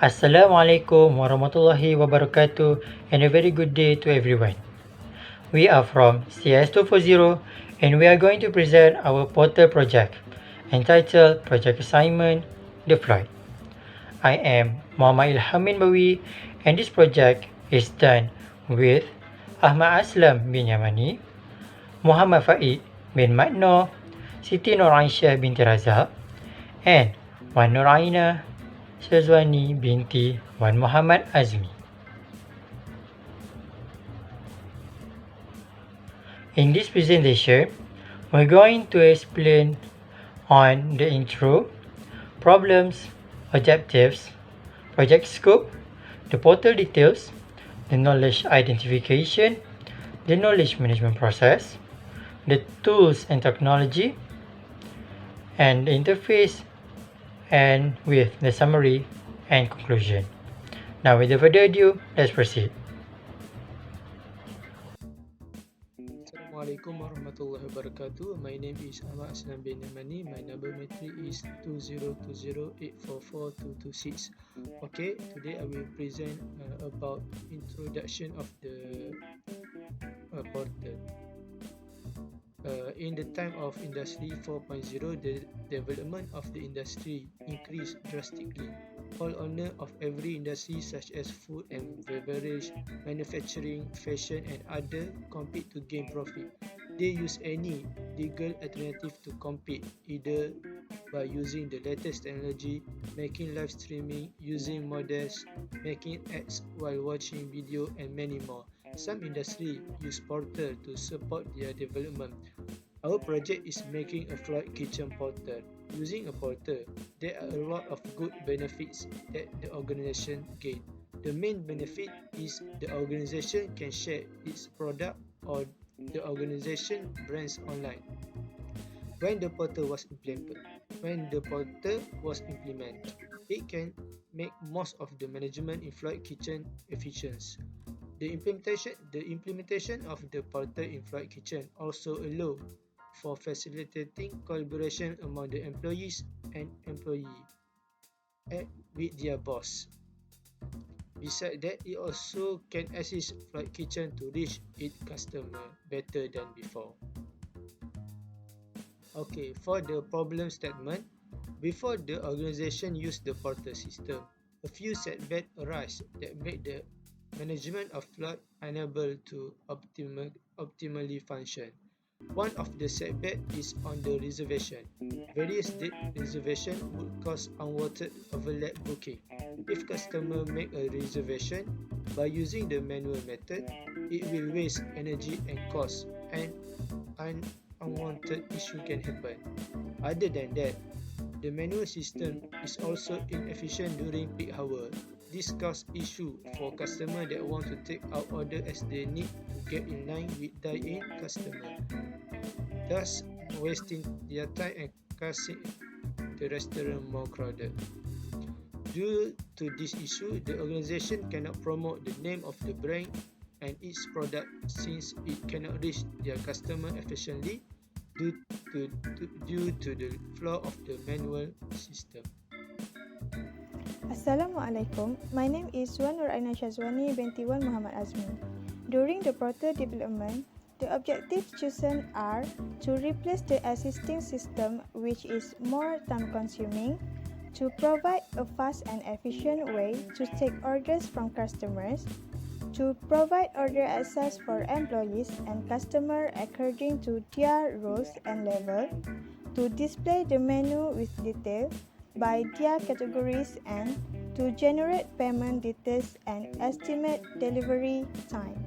Assalamualaikum warahmatullahi wabarakatuh and a very good day to everyone. We are from CS240 and we are going to present our portal project entitled Project Assignment The Floyd. I am Muhammad Ilhamin Bawi and this project is done with Ahmad Aslam bin Yamani, Muhammad Faid bin Matno, Siti Nur Aisyah binti Razak and Wan Nur Aina Syazwani binti Wan Muhammad Azmi. In this presentation, we're going to explain on the intro, problems, objectives, project scope, the portal details, the knowledge identification, the knowledge management process, the tools and technology, and the interface, and with the summary and conclusion. Now without further ado, let's proceed. Assalamualaikum warahmatullahi wabarakatuh. My name is Ahmad Aslam bin Yamani. My number matric is 2020844226. Okay, today I will present about introduction of the portal. In the time of Industry 4.0, the development of the industry increased drastically. All owners of every industry such as food and beverage, manufacturing, fashion and other compete to gain profit. They use any legal alternative to compete, either by using the latest technology, making live streaming, using models, making ads while watching video and many more. Some industries use portal to support their development. Our project is making a Floyd kitchen portal. Using a portal, there are a lot of good benefits that the organization gain. The main benefit is the organization can share its product or the organization brands online. When the portal was implemented, it can make most of the management in Floyd kitchen efficient. The implementation of the portal in Floyd Kitchen also allow for facilitating collaboration among the employees and employee with their boss. Besides that, it also can assist Floyd Kitchen to reach its customer better than before. Okay, for the problem statement, before the organization used the portal system, a few setbacks arise that make the management of Floyd unable to optimally function. One of the setbacks is on the reservation. Various date reservation would cause unwanted overlap booking. If customer make a reservation by using the manual method, it will waste energy and cost, and an unwanted issue can happen. Other than that, the manual system is also inefficient during peak hour. This causes issue for customers that want to take out order as they need to get in line with dine-in customer, thus wasting their time and causing the restaurant more crowded. Due to this issue, the organization cannot promote the name of the brand and its product since it cannot reach their customer efficiently due to the flaw of the manual system. Assalamualaikum. My name is Wan Nur Aina Syazwani binti Wan Muhammad Azmi. During the portal development, the objectives chosen are to replace the existing system which is more time-consuming, to provide a fast and efficient way to take orders from customers, to provide order access for employees and customers according to their roles and level, to display the menu with detail by their categories and to generate payment details and estimate delivery time.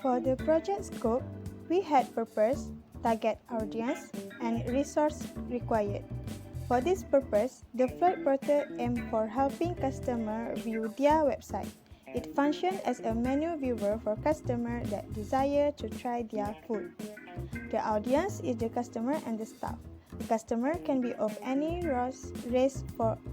For the project scope, we had purpose, target audience, and resource required. For this purpose, the Floyd portal aimed for helping customers view their website. It functions as a menu viewer for customers that desire to try their food. The audience is the customer and the staff. The customer can be of any race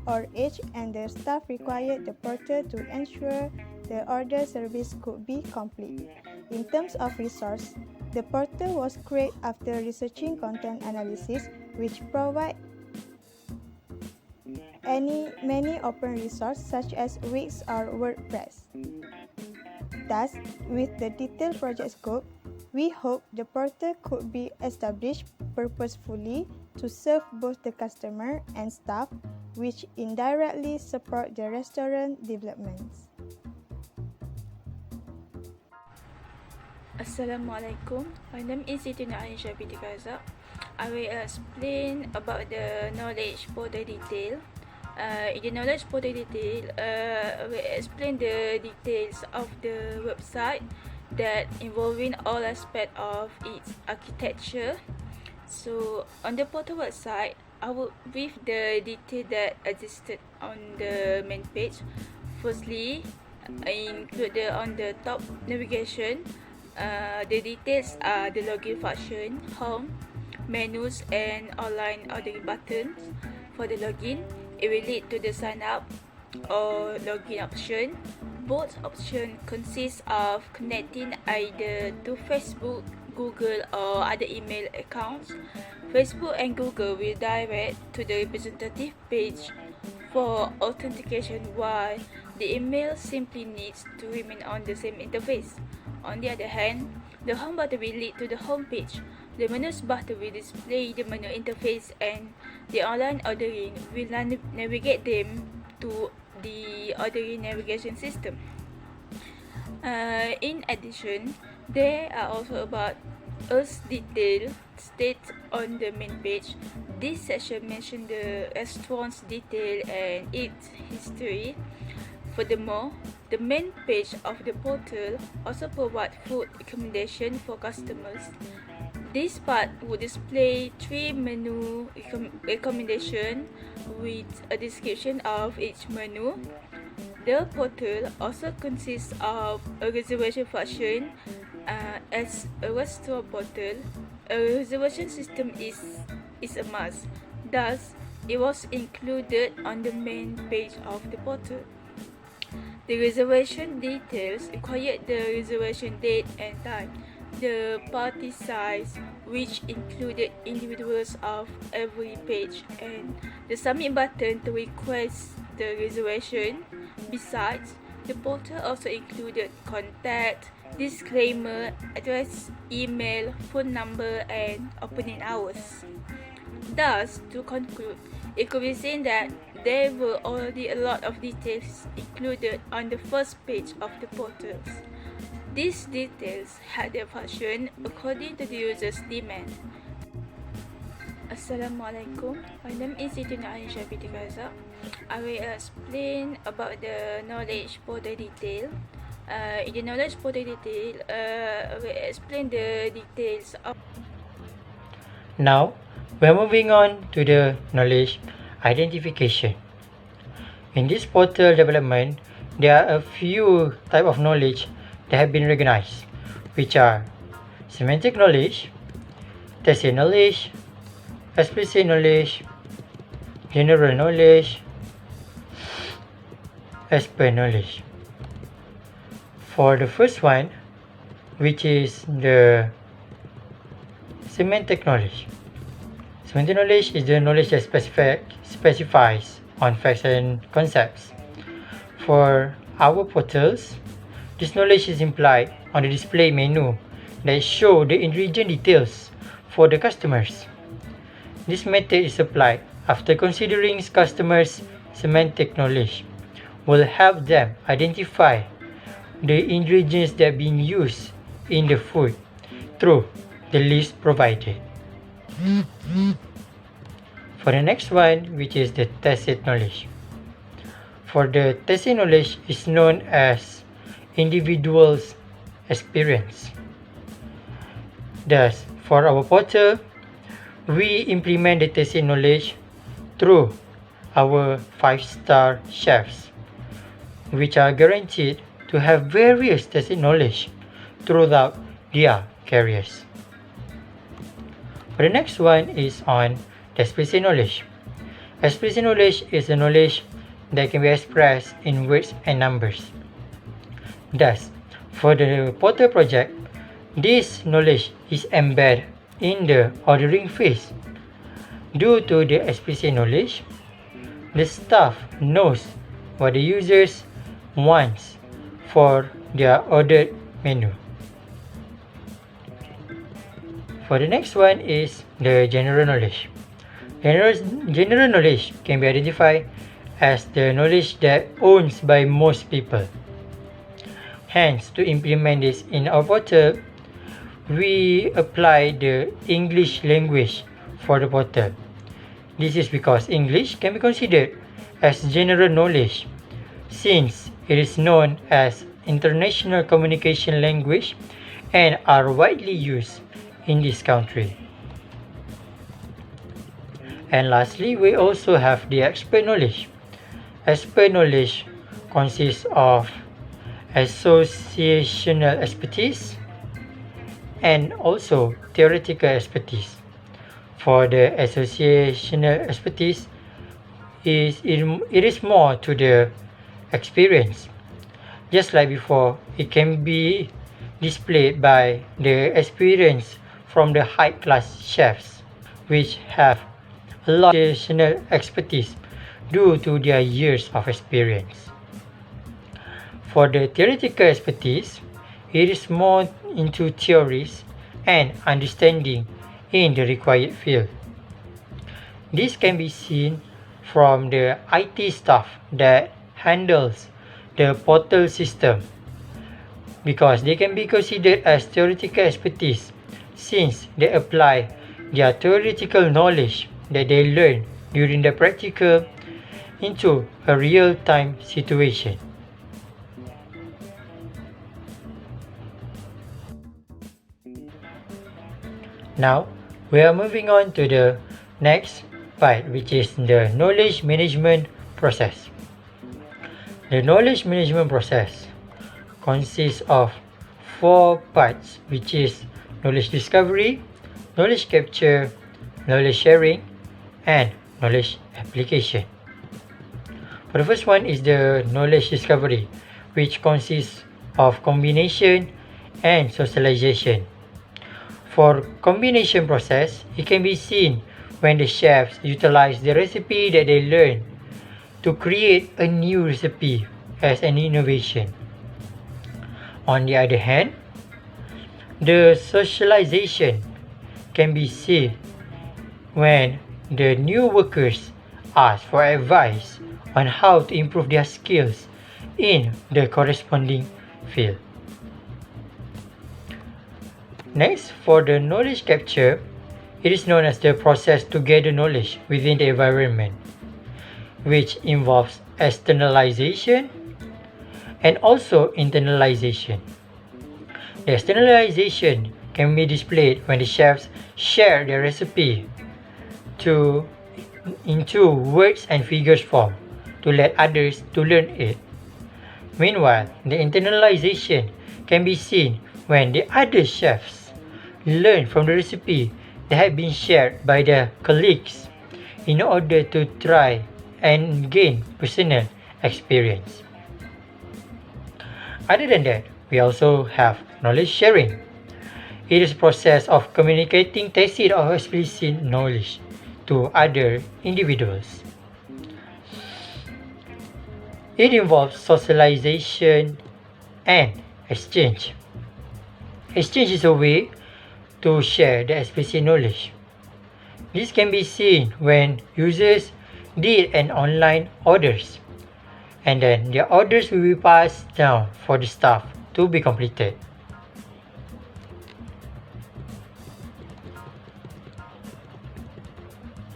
or age, and the staff required the portal to ensure the order service could be complete. In terms of resource, the portal was created after researching content analysis, which provide many open resources such as Wix or WordPress. Thus, with the detailed project scope, we hope the portal could be established purposefully to serve both the customer and staff, which indirectly support the restaurant developments. Assalamualaikum. My name is ICT608. I will explain about the knowledge portal detail. In the knowledge portal detail, I will explain the details of the website that involving all aspects of its architecture. So on the portal website, I will brief the detail that existed on the main page. Firstly, I include on the top navigation. The details are the login function, home, menus, and online ordering buttons. For the login, it will lead to the sign up or login option. Both options consist of connecting either to Facebook, Google, or other email accounts. Facebook and Google will direct to the representative page for authentication, while the email simply needs to remain on the same interface. On the other hand, the home button will lead to the home page. The menus button will display the menu interface, and the online ordering will navigate them to the ordering navigation system. In addition, there are also about us detail stated on the main page. This section mentions the restaurant's detail and its history. Furthermore, the main page of the portal also provides food recommendation for customers. This part will display 3 menu recommendations with a description of each menu. The portal also consists of a reservation function. As a restaurant portal, a reservation system is a must. Thus, it was included on the main page of the portal. The reservation details required the reservation date and time, the party size, which included individuals of every page, and the submit button to request the reservation. Besides, the portal also included contact, disclaimer, address, email, phone number, and opening hours. Thus, to conclude, it could be seen that there were already a lot of details included on the first page of the portals. These details had their function according to the user's demand. Assalamualaikum. My name is ICT608. I will explain about the knowledge portal detail. In the knowledge portal detail, I will explain the details of. Now, we're moving on to the knowledge identification. In this portal development, there are a few types of knowledge that have been recognized, which are semantic knowledge, tacit knowledge, explicit knowledge, general knowledge, expert knowledge. For the first one, which is the semantic knowledge. Semantic knowledge is the knowledge that specifies on facts and concepts. For our portals, this knowledge is implied on the display menu that show the ingredient details for the customers. This method is applied after considering customers' semantic knowledge will help them identify the ingredients that are being used in the food through the list provided. For the next one, which is the tacit knowledge. For the tacit knowledge is known as individual's experience. Thus, for our portal, we implement the tacit knowledge through our 5-star chefs, which are guaranteed to have various tacit knowledge throughout their careers. For the next one is on explicit knowledge. Explicit knowledge is the knowledge that can be expressed in words and numbers. Thus, for the portal project, this knowledge is embedded in the ordering phase. Due to the explicit knowledge, the staff knows what the users wants for their ordered menu. For the next one is the general knowledge. General knowledge can be identified as the knowledge that owned by most people. Hence, to implement this in our portal, we apply the English language for the portal. This is because English can be considered as general knowledge since it is known as international communication language and are widely used in this country. And lastly, we also have the expert knowledge. Expert knowledge consists of associational expertise and also theoretical expertise. For the associational expertise, it is more to the experience. Just like before, it can be displayed by the experience from the high-class chefs, which have a lot of additional expertise due to their years of experience. For the theoretical expertise, it is more into theories and understanding in the required field. This can be seen from the IT staff that handles the portal system because they can be considered as theoretical expertise since they apply their theoretical knowledge that they learn during the practical into a real-time situation. Now, we are moving on to the next part, which is the knowledge management process. The knowledge management process consists of 4 parts, which is knowledge discovery, knowledge capture, knowledge sharing, and knowledge application. For the first one is the knowledge discovery, which consists of combination and socialization. For combination process, it can be seen when the chefs utilize the recipe that they learn to create a new recipe as an innovation. On the other hand, the socialization can be seen when the new workers ask for advice on how to improve their skills in the corresponding field. Next, for the knowledge capture, it is known as the process to gather knowledge within the environment, which involves externalization and also internalization. The externalization can be displayed when the chefs share their recipe into words and figures form to let others to learn it. Meanwhile, the internalization can be seen when the other chefs learn from the recipe that have been shared by their colleagues in order to try and gain personal experience. Other than that, we also have knowledge sharing. It is a process of communicating tacit or explicit knowledge to other individuals. It involves socialization and exchange. Exchange is a way to share the explicit knowledge. This can be seen when users did an online orders, and then their orders will be passed down for the staff to be completed.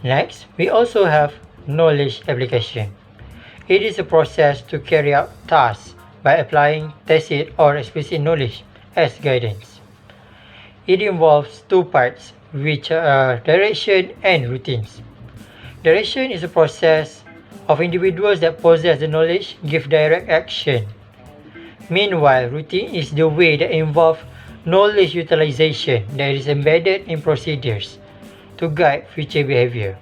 Next, we also have knowledge application. It is a process to carry out tasks by applying tacit or explicit knowledge as guidance. It involves 2 parts, which are direction and routines. Direction is a process of individuals that possess the knowledge give direct action. Meanwhile, routine is the way that involves knowledge utilization that is embedded in procedures to guide future behavior.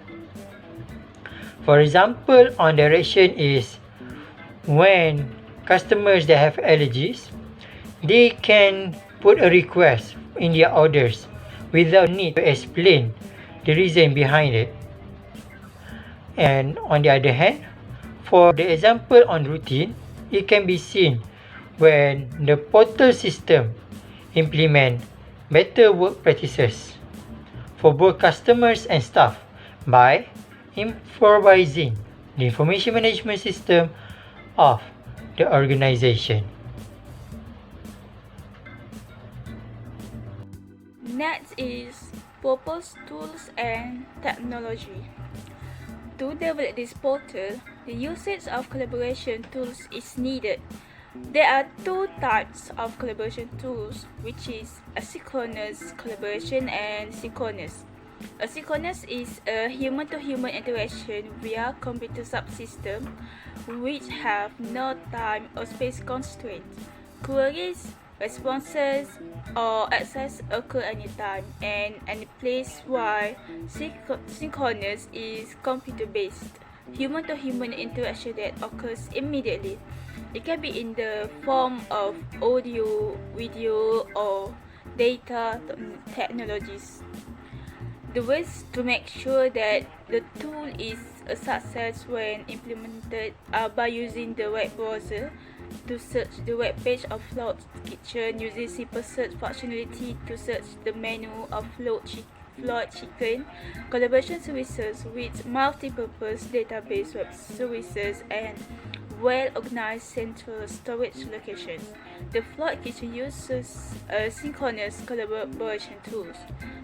For example, on direction is when customers that have allergies, they can put a request in their orders without need to explain the reason behind it. And on the other hand, for the example on routine, it can be seen when the portal system implement better work practices for both customers and staff by improvising the information management system of the organization. Next is purpose, tools, and technology. To develop this portal, the usage of collaboration tools is needed. There are two types of collaboration tools, which is asynchronous collaboration and synchronous. Asynchronous is a human-to-human interaction via computer subsystem which have no time or space constraints. Queries, responses, or access occur anytime and any place, while synchronous is computer-based, human-to-human interaction that occurs immediately. It can be in the form of audio, video, or data technologies. The ways to make sure that the tool is a success when implemented are by using the web browser to search the web page of Floyd Kitchen, using simple search functionality to search the menu of Floyd Chicken, collaboration services with multi-purpose database web services, and well-organized central storage locations. The Floyd Kitchen uses synchronous collaboration tools.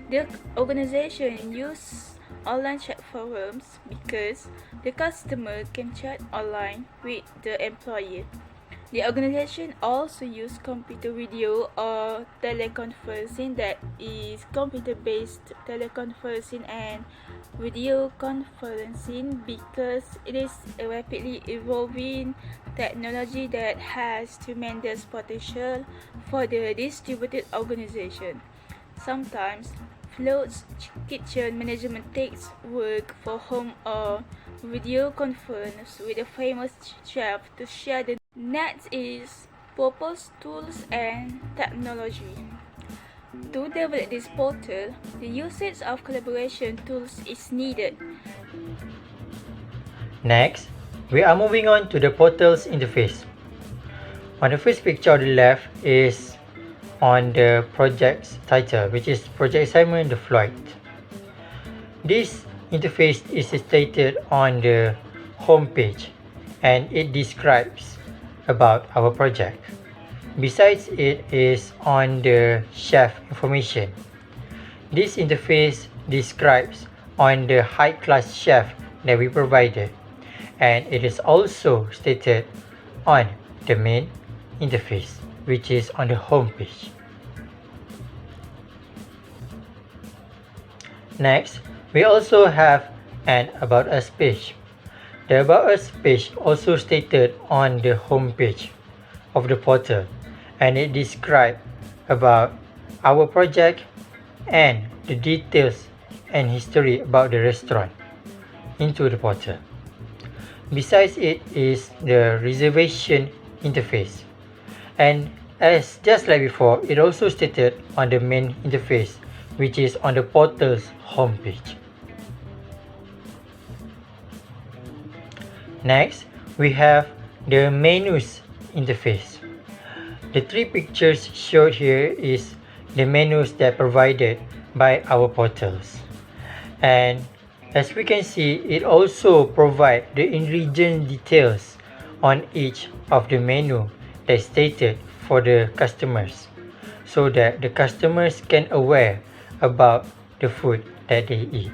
The organization uses online chat forums because the customer can chat online with the employee. The organization also uses computer video or teleconferencing, that is computer-based teleconferencing and video conferencing, because it is a rapidly evolving technology that has tremendous potential for the distributed organization. Sometimes Floyd's Kitchen management takes work for home or video conference with a famous chef to share the. Next is purpose, tools, and technology. To develop this portal, the usage of collaboration tools is needed. Next, we are moving on to the portal's interface. On the first picture on the left is on the project's title, which is Project Assignment the Floyd. This interface is stated on the home page and it describes about our project. Besides, it is on the chef information. This interface describes on the high-class chef that we provided, and it is also stated on the main interface, which is on the home page. Next, we also have an About Us page. The About Us page also stated on the home page of the portal, and it describes about our project and the details and history about the restaurant into the portal. Besides, it is the reservation interface, and as just like before, it also stated on the main interface, which is on the portal's home page. Next, we have the menus interface. The three pictures showed here is the menus that provided by our portals. And as we can see, it also provides the ingredient details on each of the menu that's stated for the customers, so that the customers can aware about the food that they eat.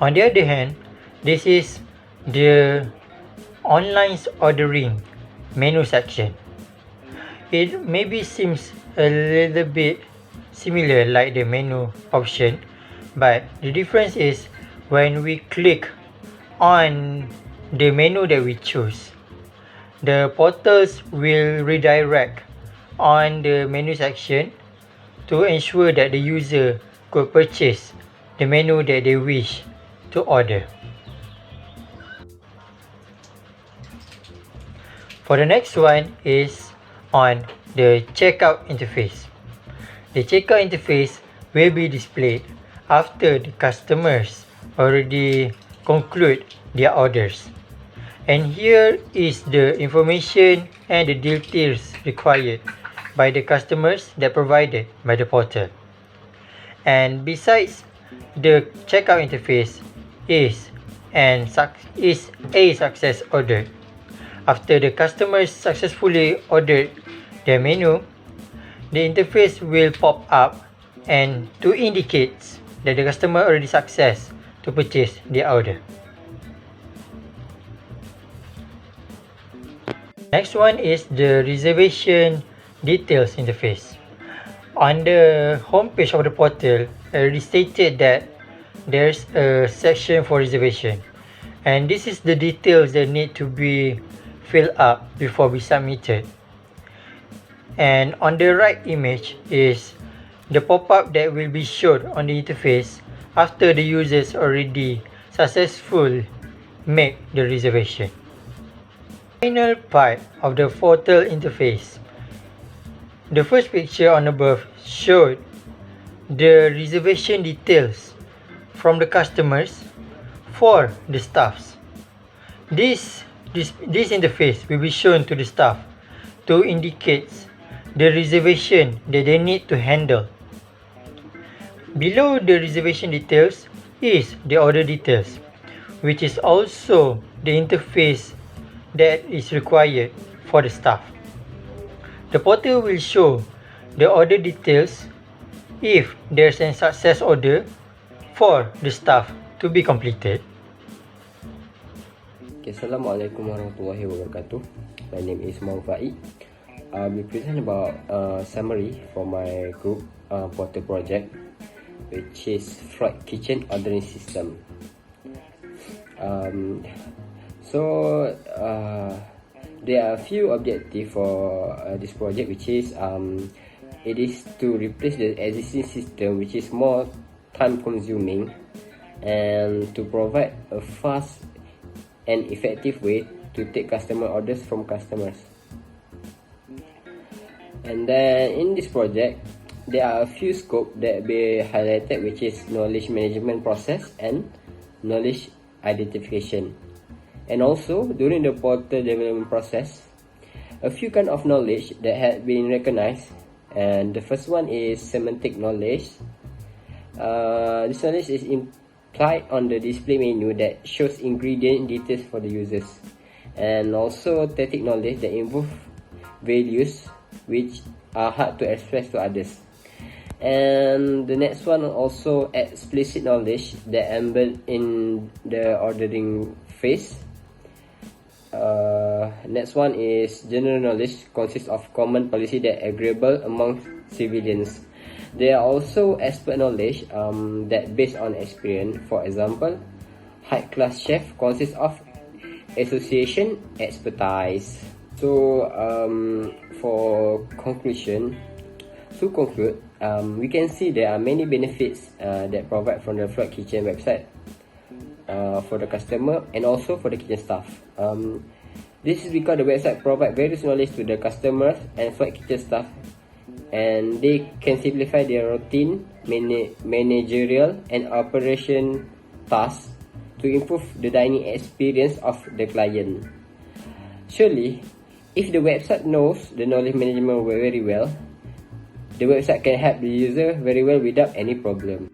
On the other hand, this is the online ordering menu section. It maybe seems a little bit similar like the menu option, but the difference is when we click on the menu that we choose, the portals will redirect on the menu section to ensure that the user could purchase the menu that they wish to order. For the next one is on the checkout interface. The checkout interface will be displayed after the customers already conclude their orders. And here is the information and the details required by the customers that provided by the portal. And besides the checkout interface is a success order. After the customers successfully ordered their menu, the interface will pop up and to indicate that the customer already success to purchase their order. Next one is the reservation details interface. On the home page of the portal, I already stated that there's a section for reservation, and this is the details that need to be filled up before we submitted. And on the right image is the pop-up that will be shown on the interface after the users already successfully make the reservation. Final part of the portal interface. The first picture on above showed the reservation details from the customers for the staffs. This interface will be shown to the staff to indicate the reservation that they need to handle. Below the reservation details is the order details, which is also the interface that is required for the staff. The portal will show the order details if there's a success order for the staff to be completed. Assalamualaikum warahmatullahi wabarakatuh. My name is Floyd. I'll be presenting about a summary for my group portal project, which is Floyd Kitchen Ordering System. There are a few objectives for this project, which is it is to replace the existing system, which is more time consuming, and to provide a fast and effective way to take customer orders from customers. And then in this project, there are a few scopes that be highlighted, which is knowledge management process and knowledge identification. And also, during the portal development process, a few kind of knowledge that had been recognized. And the first one is semantic knowledge. This knowledge is implied on the display menu that shows ingredient details for the users. And also tactic knowledge that involve values which are hard to express to others. And the next one also explicit knowledge that embed in the ordering phase. Next one is general knowledge, consists of common policy that agreeable among civilians. There are also expert knowledge that based on experience. For example, high class chef consists of association expertise. So for conclusion, to conclude, we can see there are many benefits that provide from the Floyd Kitchen website for the customer and also for the kitchen staff. This is because the website provides various knowledge to the customers and Floyd Kitchen staff, and they can simplify their routine, managerial and operation tasks to improve the dining experience of the client. Surely, if the website knows the knowledge management very well, the website can help the user very well without any problem.